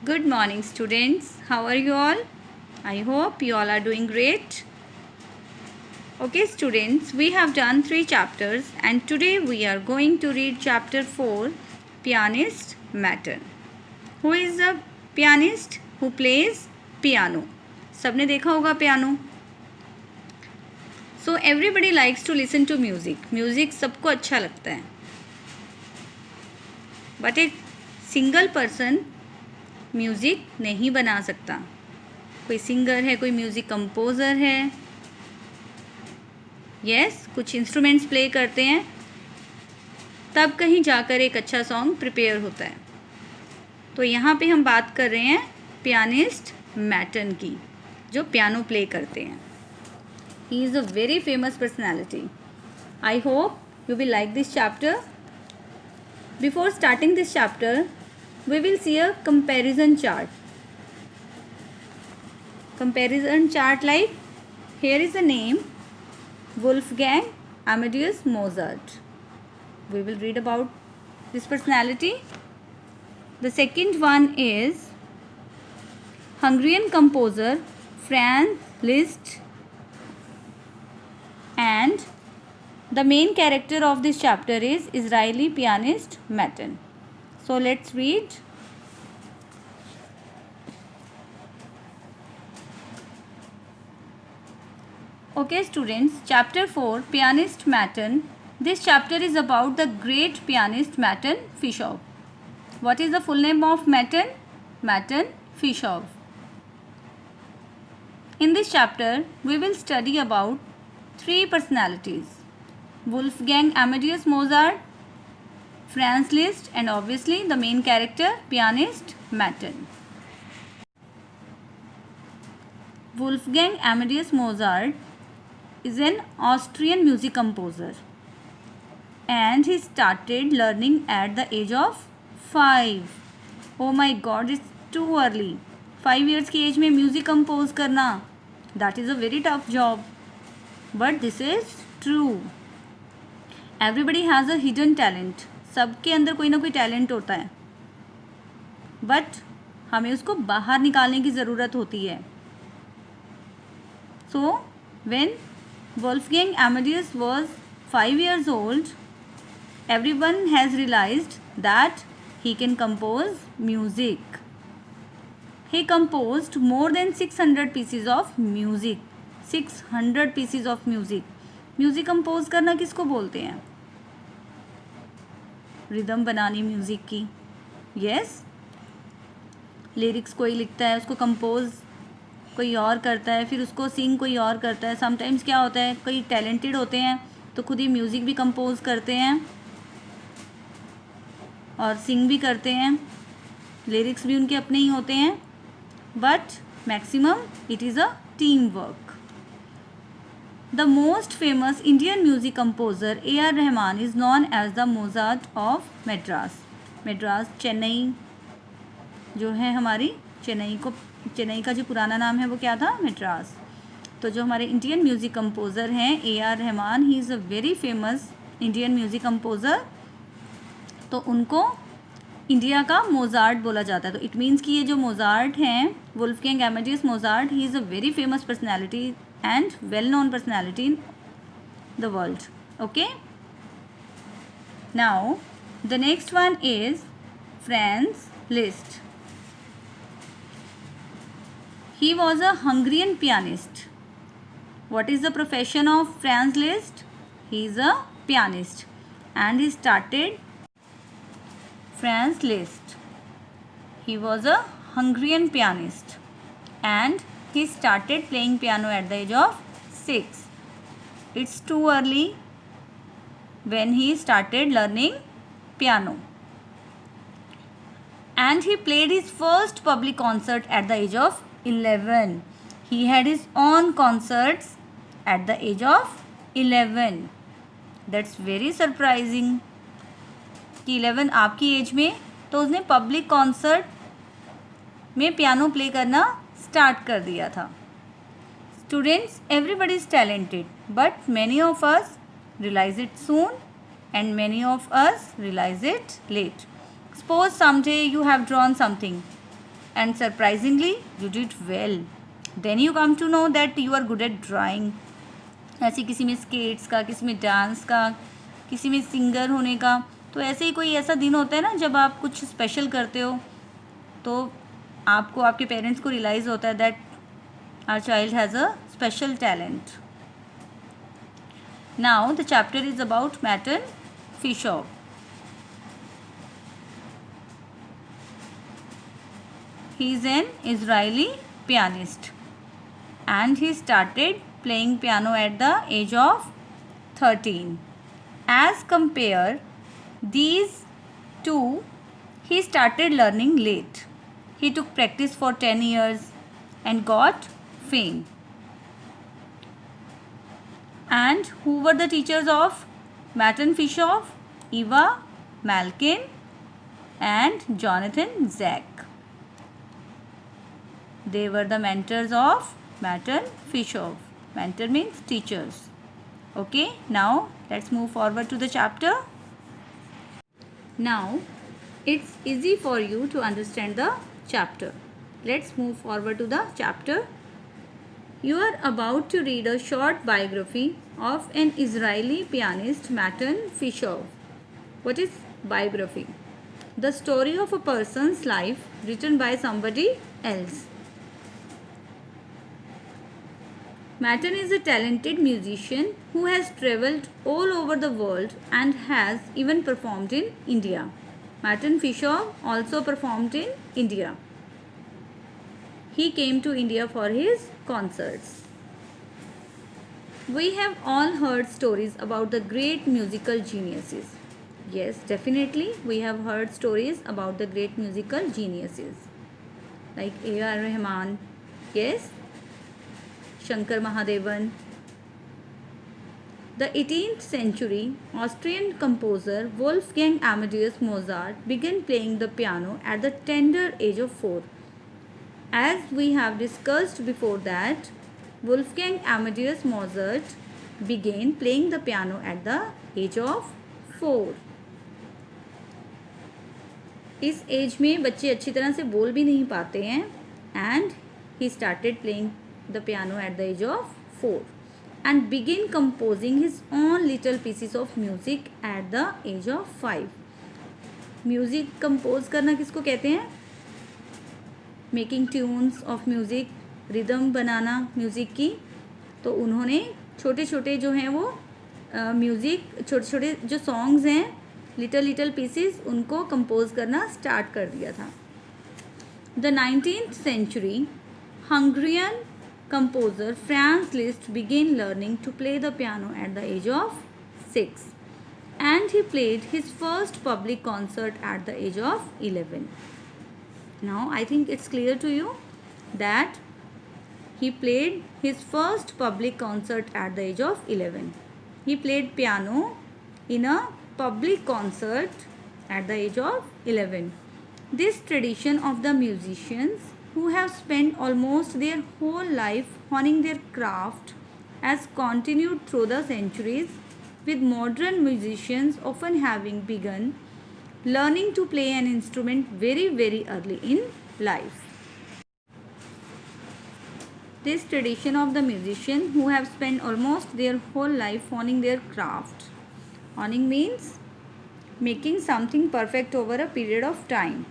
Good morning, students. How are you all? I hope you all are doing great. Okay, students, we have done 3 chapters and today we are going to read chapter 4, Pianist Matter. Who is a pianist? Who plays piano? सबने देखा होगा piano. So everybody likes to listen to music. Music सबको अच्छा लगता है. But एक single person music नहीं बना सकता. कोई सिंगर है, कोई म्यूज़िक कंपोज़र है, यस कुछ इंस्ट्रूमेंट्स प्ले करते हैं, तब कहीं जाकर एक अच्छा सॉन्ग प्रिपेयर होता है. तो यहाँ पे हम बात कर रहे हैं पियानिस्ट मैटन की, जो पियानो प्ले करते हैं. He is a very famous personality. I hope you will like this chapter. Before starting this chapter we will see a comparison chart. Comparison chart like here is the name Wolfgang Amadeus Mozart. We will read about this personality. The second one is Hungarian composer Franz Liszt, and the main character of this chapter is Israeli pianist Matten. So let's read. Okay students, chapter 4, Pianist Matten. This chapter is about the great pianist Matten Fischow. What is the full name of Matten? Matten Fischow. In this chapter, we will study about 3 personalities: Wolfgang Amadeus Mozart, Franz Liszt, and obviously the main character, pianist Matten. Wolfgang Amadeus Mozart is an Austrian music composer and he started learning at the age of 5. Oh my god, it's too early. 5 years की as में music compose करना, that is a very tough job. But this is true. Everybody has a hidden talent. सबके अंदर कोई ना कोई talent होता है, बट हमें उसको बाहर निकालने की ज़रूरत होती है. So when Wolfgang Amadeus was 5 years old, everyone has realized that he can compose music. He composed more than 600 pieces of music. 600 pieces of music. Music compose करना किसको बोलते हैं? रिदम बनानी म्यूज़िक की. यस, लिरिक्स कोई लिखता है, उसको कंपोज कोई और करता है, फिर उसको सिंग कोई और करता है. समटाइम्स क्या होता है, कोई टैलेंटेड होते हैं तो खुद ही म्यूज़िक भी कंपोज करते हैं और सिंग भी करते हैं. लिरिक्स भी उनके अपने ही होते हैं, but maximum it is a team work. The most famous Indian music composer A.R. Rahman is known as the Mozart of Madras. Madras, Chennai जो है हमारी, चेन्नई का जो पुराना नाम है वो क्या था? मद्रास. तो जो हमारे इंडियन म्यूज़िक कंपोज़र हैं A.R. Rahman, he is a very famous Indian music composer. तो उनको इंडिया का मोजार्ट बोला जाता है. तो इट मीन्स कि ये जो मोजार्ट हैं, Wolfgang Amadeus Mozart, he is a very famous personality and well-known personality in the world. Okay. Now, the next one is Franz Liszt. He was a Hungarian pianist. What is the profession of Franz Liszt? He is a pianist, and he started Franz Liszt. He was a Hungarian pianist, and he started playing piano at the age of 6. It's too early when he started learning piano. And he played his first public concert at the age of 11. He had his own concerts at the age of 11. That's very surprising कि 11 आपकी as में तो उसने public concert में piano play करना start कर दिया था. Students, everybody is talented, but many of us realise it soon and many of us realise it late. Suppose someday you have drawn something and surprisingly you did well. Then you come to know that you are good at drawing. ऐसे किसी में skates का, किसी में dance का, किसी में singer होने का. तो ऐसे ही कोई ऐसा दिन होता है ना जब आप कुछ स्पेशल करते हो, तो आपको आपके पेरेंट्स को रियलाइज़ होता है that our child has a special talent. Now the chapter is about Mattan Fisher. He is an Israeli pianist and he started playing piano at the age of 13. As compare these two, he started learning late. He took practice for 10 years and got fame. And who were the teachers of Martin Fisher? Eva Malkin and Jonathan Zach. They were the mentors of Martin Fisher. Mentor means teachers. Okay, now let's move forward to the chapter. Now it's easy for you to understand the chapter. Let's move forward to the chapter. You are about to read a short biography of an Israeli pianist, Martin Fisher. What is biography? The story of a person's life written by somebody else. Martin is a talented musician who has travelled all over the world and has even performed in India. Martin Fisher also performed in India. He came to India for his concerts. We have all heard stories about the great musical geniuses. Yes, definitely we have heard stories about the great musical geniuses like A.R. Rahman. Yes, Shankar Mahadevan. The 18th century Austrian composer Wolfgang Amadeus Mozart began playing the piano at the tender age of 4. As we have discussed before that, Wolfgang Amadeus Mozart began playing the piano at the age of 4. इस as में बच्चे अच्छी तरह से बोल भी नहीं पाते हैं and he started playing the piano at the age of 4 and began composing his own little pieces of music at the age of 5. Music compose करना किसको कहते हैं? Making tunes of music, rhythm banana music की. तो उन्होंने छोटे छोटे जो हैं वो म्यूज़िक, छोटे छोटे जो सॉन्ग्स हैं, लिटल पीसेस, उनको कंपोज करना स्टार्ट कर दिया था. The 19th century Hungarian composer Franz Liszt began learning to play the piano at the age of 6 and he played his first public concert at the age of 11. Now I think it's clear to you that he played his first public concert at the age of 11. He played piano in a public concert at the age of 11. This tradition of the musicians who have spent almost their whole life honing their craft has continued through the centuries, with modern musicians often having begun learning to play an instrument very early in life. This tradition of the musician who have spent almost their whole life honing their craft. Honing means making something perfect over a period of time.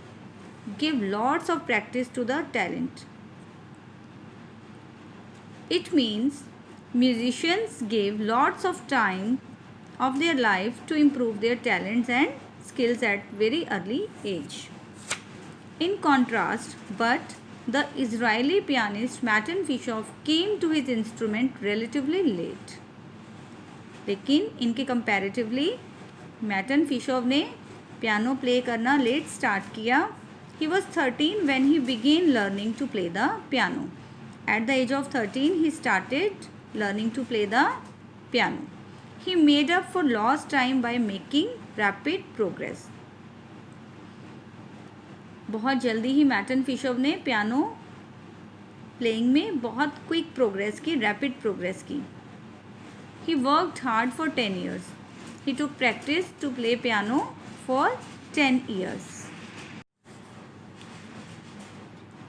Give lots of practice to the talent. It means musicians gave lots of time of their life to improve their talents and skills at very early age. In contrast, but the Israeli pianist Martin Fisher came to his instrument relatively late. लेकिन इनके comparatively Martin Fisher ने piano play करना let start किया. He was 13 when he began learning to play the piano. At the age of 13, he started learning to play the piano. He made up for lost time by making rapid progress. बहुत जल्दी ही मैटन Fisher ने piano playing में बहुत quick progress की, rapid progress की. He worked hard for 10 years. He took practice to play piano for 10 years.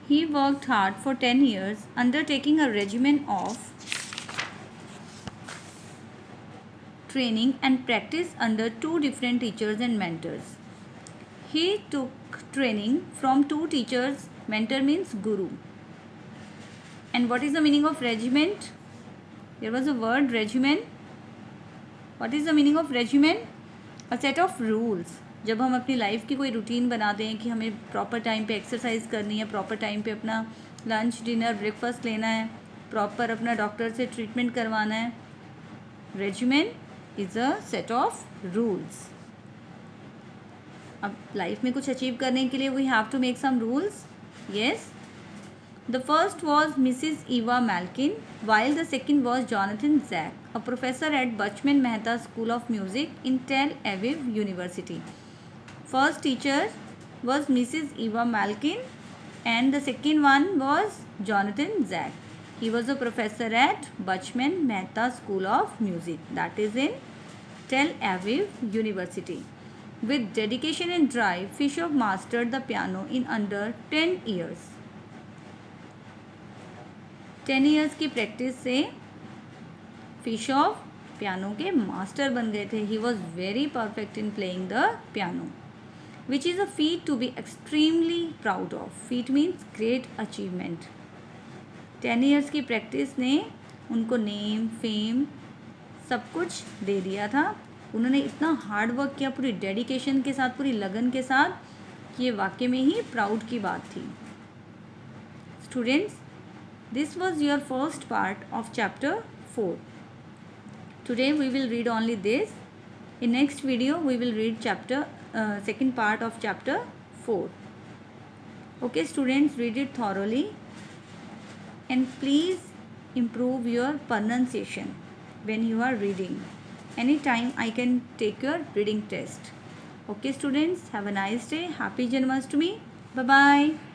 He worked hard for 10 years, undertaking a regimen of training and practice under 2 different teachers and mentors. He took training from 2 teachers. Mentor means guru. And what is the meaning of regiment? There was a word regimen. What is the meaning of regimen? A set of rules. जब हम अपनी life की कोई routine बनाते हैं कि हमें proper time पे एक्सरसाइज करनी है, प्रॉपर टाइम पे अपना लंच डिनर ब्रेकफास्ट लेना है, प्रॉपर अपना डॉक्टर से ट्रीटमेंट करवाना है. Regimen is a set of rules. अब लाइफ में कुछ अचीव करने के लिए we have to make some rules. Yes. The first was Mrs. Eva Malkin, while the second was Jonathan Zack, a professor at Bachman Mehta School of Music in Tel Aviv University. First teacher was Mrs. Eva Malkin and the second one was Jonathan Zack. He was a professor at Bachman Mehta School of Music, that is in Tel Aviv University. With dedication and drive, Fisher mastered the piano in under 10 years. 10 years की practice से फिशॉफ piano के master बन गए थे. He was very perfect in playing the piano, which is a feat to be extremely proud of. Feat means great achievement. 10 years की practice ने उनको नेम फेम सब कुछ दे दिया था. उन्होंने इतना हार्ड वर्क किया पूरी डेडिकेशन के साथ, पूरी लगन के साथ, कि ये वाकई में ही प्राउड की बात थी. Students, this was your first part of chapter 4. Today we will read only this. In next video we will read second part of chapter 4. Okay students, read it thoroughly and please improve your pronunciation when you are reading. Anytime I can take your reading test. Okay students, have a nice day. Happy Janmashtami. Bye bye.